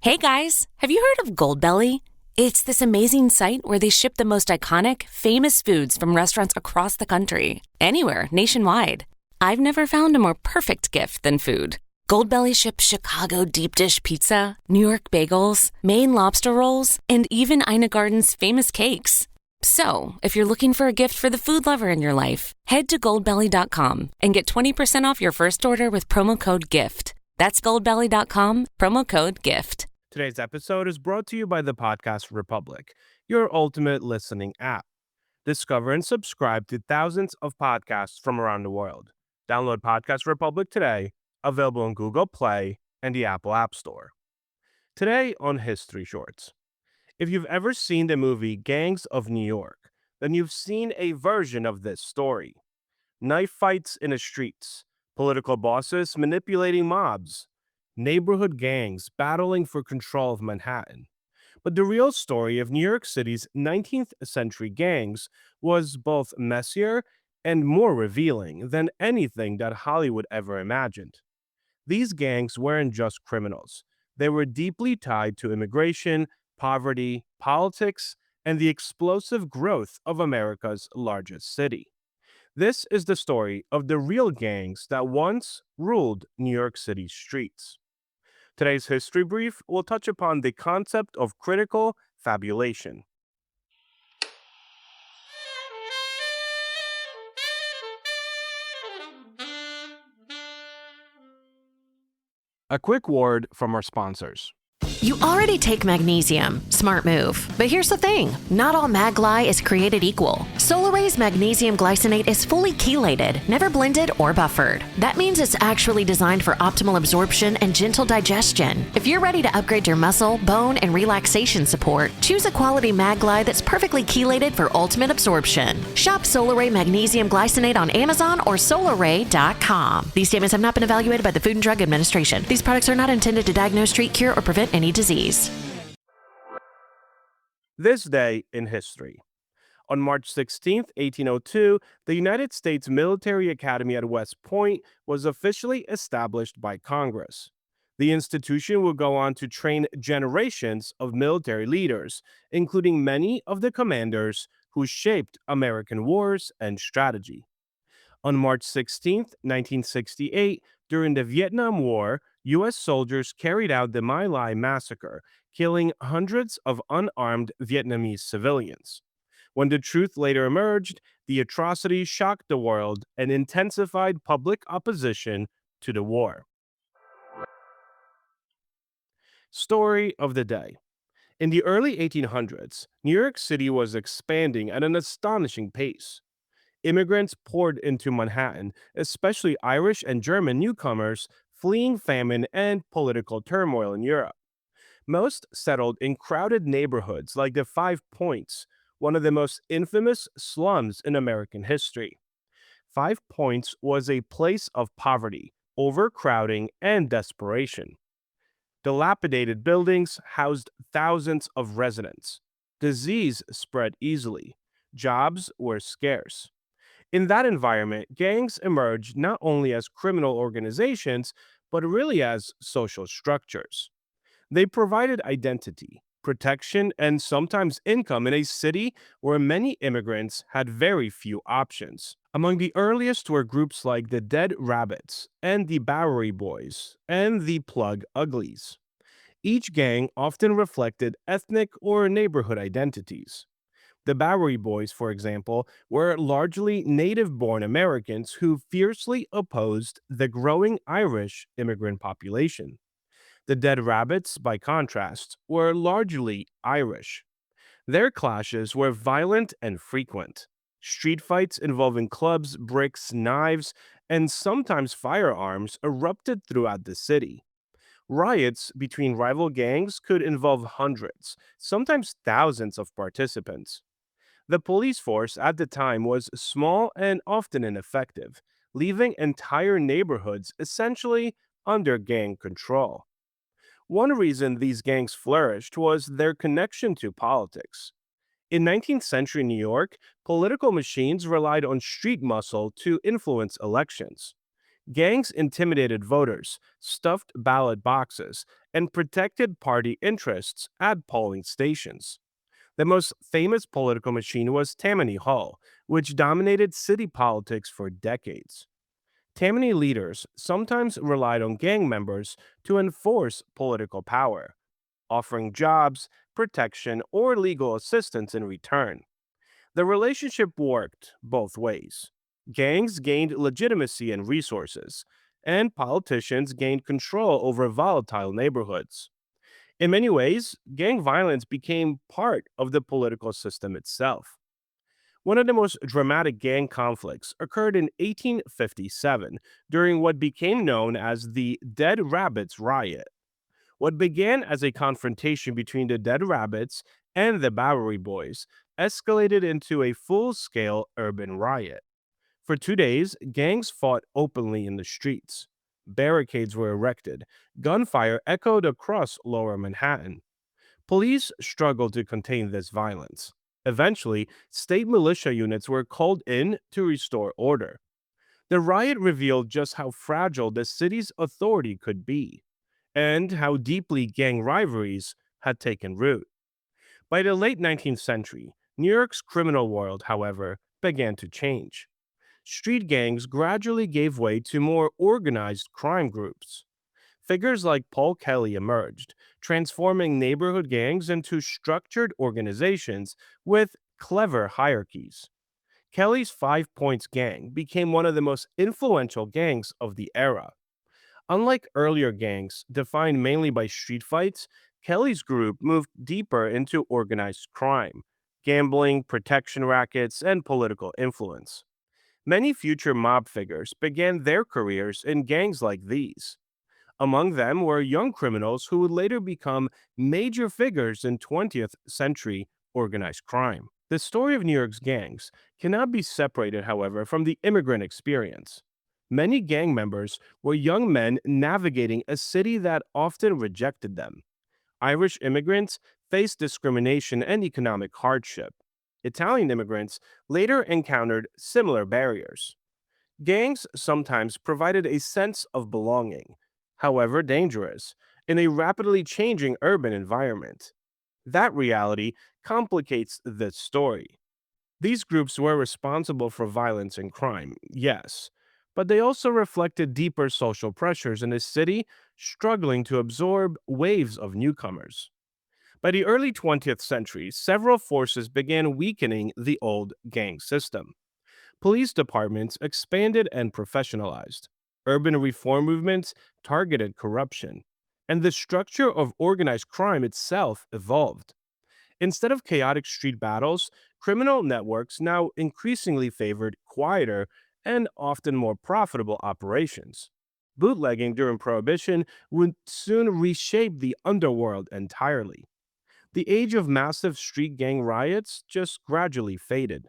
Hey guys, have you heard of Goldbelly? It's this amazing site where they ship the most iconic, famous foods from restaurants across the country, anywhere, nationwide. I've never found a more perfect gift than food. Goldbelly ships Chicago deep dish pizza, New York bagels, Maine lobster rolls, and even Ina Garden's famous cakes. So, if you're looking for a gift for the food lover in your life, head to goldbelly.com and get 20% off your first order with promo code GIFT. That's goldbelly.com, promo code GIFT. Today's episode is brought to you by the Podcast Republic, your ultimate listening app. Discover and subscribe to thousands of podcasts from around the world. Download Podcast Republic today, available on Google Play and the Apple App Store. Today on History Shorts. If you've ever seen the movie Gangs of New York, then you've seen a version of this story. Knife fights in the streets, political bosses manipulating mobs, neighborhood gangs battling for control of Manhattan. But the real story of New York City's 19th century gangs was both messier and more revealing than anything that Hollywood ever imagined. These gangs weren't just criminals, they were deeply tied to immigration, poverty, politics, and the explosive growth of America's largest city. This is the story of the real gangs that once ruled New York City's streets. Today's history brief will touch upon the concept of critical fabulation. A quick word from our sponsors. You already take magnesium. Smart move. But here's the thing. Not all Mag-Gly is created equal. Solaray's magnesium glycinate is fully chelated, never blended or buffered. That means it's actually designed for optimal absorption and gentle digestion. If you're ready to upgrade your muscle, bone, and relaxation support, choose a quality Mag-Gly that's perfectly chelated for ultimate absorption. Shop Solaray Magnesium Glycinate on Amazon or solaray.com. These statements have not been evaluated by the Food and Drug Administration. These products are not intended to diagnose, treat, cure, or prevent any disease. This day in history. On March 16, 1802, the United States Military Academy at West Point was officially established by Congress. The institution would go on to train generations of military leaders, including many of the commanders who shaped American wars and strategy. On March 16, 1968, during the Vietnam War, U.S. soldiers carried out the My Lai massacre, killing hundreds of unarmed Vietnamese civilians. When the truth later emerged, the atrocity shocked the world and intensified public opposition to the war. Story of the day. In the early 1800s, New York City was expanding at an astonishing pace. Immigrants poured into Manhattan, especially Irish and German newcomers fleeing famine and political turmoil in Europe. Most settled in crowded neighborhoods like the Five Points, one of the most infamous slums in American history. Five Points was a place of poverty, overcrowding, and desperation. Dilapidated buildings housed thousands of residents. Disease spread easily. Jobs were scarce. In that environment, gangs emerged not only as criminal organizations, but really as social structures. They provided identity, protection, and sometimes income in a city where many immigrants had very few options. Among the earliest were groups like the Dead Rabbits and the Bowery Boys and the Plug Uglies. Each gang often reflected ethnic or neighborhood identities. The Bowery Boys, for example, were largely native-born Americans who fiercely opposed the growing Irish immigrant population. The Dead Rabbits, by contrast, were largely Irish. Their clashes were violent and frequent. Street fights involving clubs, bricks, knives, and sometimes firearms erupted throughout the city. Riots between rival gangs could involve hundreds, sometimes thousands of participants. The police force at the time was small and often ineffective, leaving entire neighborhoods essentially under gang control. One reason these gangs flourished was their connection to politics. In 19th century New York, political machines relied on street muscle to influence elections. Gangs intimidated voters, stuffed ballot boxes, and protected party interests at polling stations. The most famous political machine was Tammany Hall, which dominated city politics for decades. Tammany leaders sometimes relied on gang members to enforce political power, offering jobs, protection, or legal assistance in return. The relationship worked both ways. Gangs gained legitimacy and resources, and politicians gained control over volatile neighborhoods. In many ways, gang violence became part of the political system itself. One of the most dramatic gang conflicts occurred in 1857 during what became known as the Dead Rabbits Riot. What began as a confrontation between the Dead Rabbits and the Bowery Boys escalated into a full scale urban riot. For 2 days, gangs fought openly in the streets. Barricades were erected. Gunfire echoed across lower Manhattan. Police struggled to contain this violence. Eventually, state militia units were called in to restore order. The riot revealed just how fragile the city's authority could be, and how deeply gang rivalries had taken root. By the late 19th century, New York's criminal world, however, began to change. Street gangs gradually gave way to more organized crime groups. Figures like Paul Kelly emerged, transforming neighborhood gangs into structured organizations with clever hierarchies. Kelly's Five Points Gang became one of the most influential gangs of the era. Unlike earlier gangs, defined mainly by street fights, Kelly's group moved deeper into organized crime, gambling, protection rackets, and political influence. Many future mob figures began their careers in gangs like these. Among them were young criminals who would later become major figures in 20th century organized crime. The story of New York's gangs cannot be separated, however, from the immigrant experience. Many gang members were young men navigating a city that often rejected them. Irish immigrants faced discrimination and economic hardship. Italian immigrants later encountered similar barriers. Gangs sometimes provided a sense of belonging, however dangerous, in a rapidly changing urban environment. That reality complicates this story. These groups were responsible for violence and crime, yes, but they also reflected deeper social pressures in a city struggling to absorb waves of newcomers. By the early 20th century, several forces began weakening the old gang system. Police departments expanded and professionalized. Urban reform movements targeted corruption. And the structure of organized crime itself evolved. Instead of chaotic street battles, criminal networks now increasingly favored quieter and often more profitable operations. Bootlegging during Prohibition would soon reshape the underworld entirely. The age of massive street gang riots just gradually faded.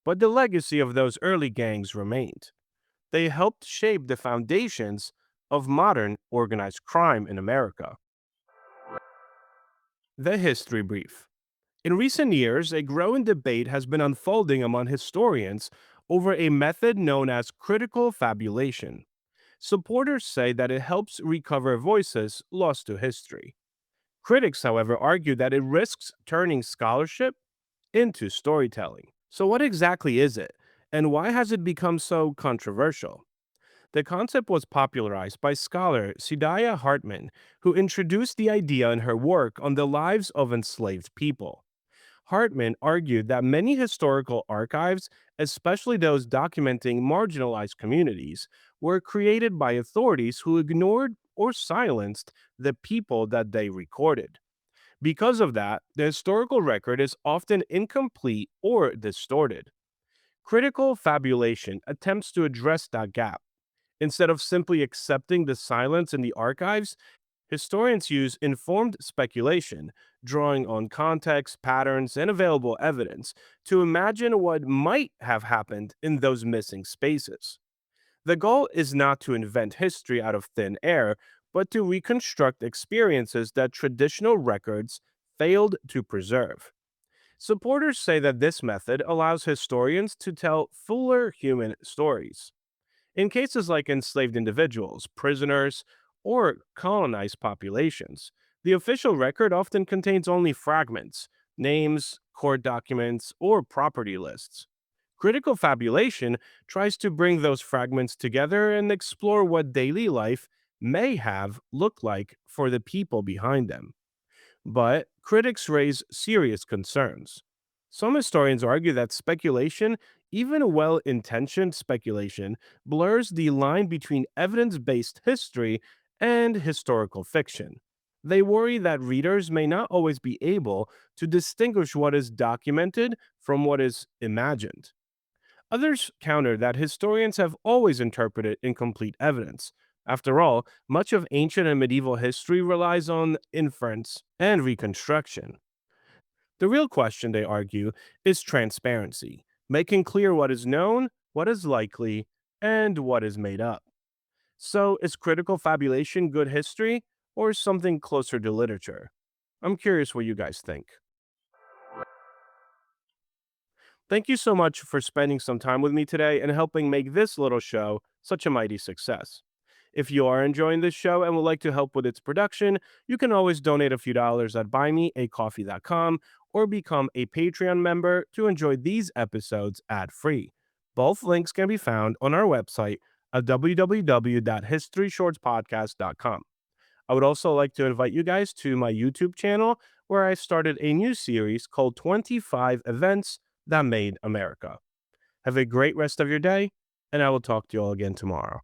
But the legacy of those early gangs remained. They helped shape the foundations of modern organized crime in America. The History Brief. In recent years, a growing debate has been unfolding among historians over a method known as critical fabulation. Supporters say that it helps recover voices lost to history. Critics, however, argue that it risks turning scholarship into storytelling. So, what exactly is it, and why has it become so controversial? The concept was popularized by scholar Sidaya Hartman, who introduced the idea in her work on the lives of enslaved people. Hartman argued that many historical archives, especially those documenting marginalized communities, were created by authorities who ignored or silenced the people that they recorded. Because of that, the historical record is often incomplete or distorted. Critical fabulation attempts to address that gap. Instead of simply accepting the silence in the archives, historians use informed speculation, drawing on context, patterns, and available evidence to imagine what might have happened in those missing spaces. The goal is not to invent history out of thin air, but to reconstruct experiences that traditional records failed to preserve. Supporters say that this method allows historians to tell fuller human stories. In cases like enslaved individuals, prisoners, or colonized populations, the official record often contains only fragments, names, court documents, or property lists. Critical fabulation tries to bring those fragments together and explore what daily life may have looked like for the people behind them. But critics raise serious concerns. Some historians argue that speculation, even well intentioned speculation, blurs the line between evidence based history and historical fiction. They worry that readers may not always be able to distinguish what is documented from what is imagined. Others counter that historians have always interpreted incomplete evidence. After all, much of ancient and medieval history relies on inference and reconstruction. The real question, they argue, is transparency, making clear what is known, what is likely, and what is made up. So, is critical fabulation good history or something closer to literature? I'm curious what you guys think. Thank you so much for spending some time with me today and helping make this little show such a mighty success. If you are enjoying this show and would like to help with its production, you can always donate a few dollars at buymeacoffee.com or become a Patreon member to enjoy these episodes ad free. Both links can be found on our website at www.historyshortspodcast.com. I would also like to invite you guys to my YouTube channel where I started a new series called 25 Events That Made America. Have a great rest of your day, and I will talk to you all again tomorrow.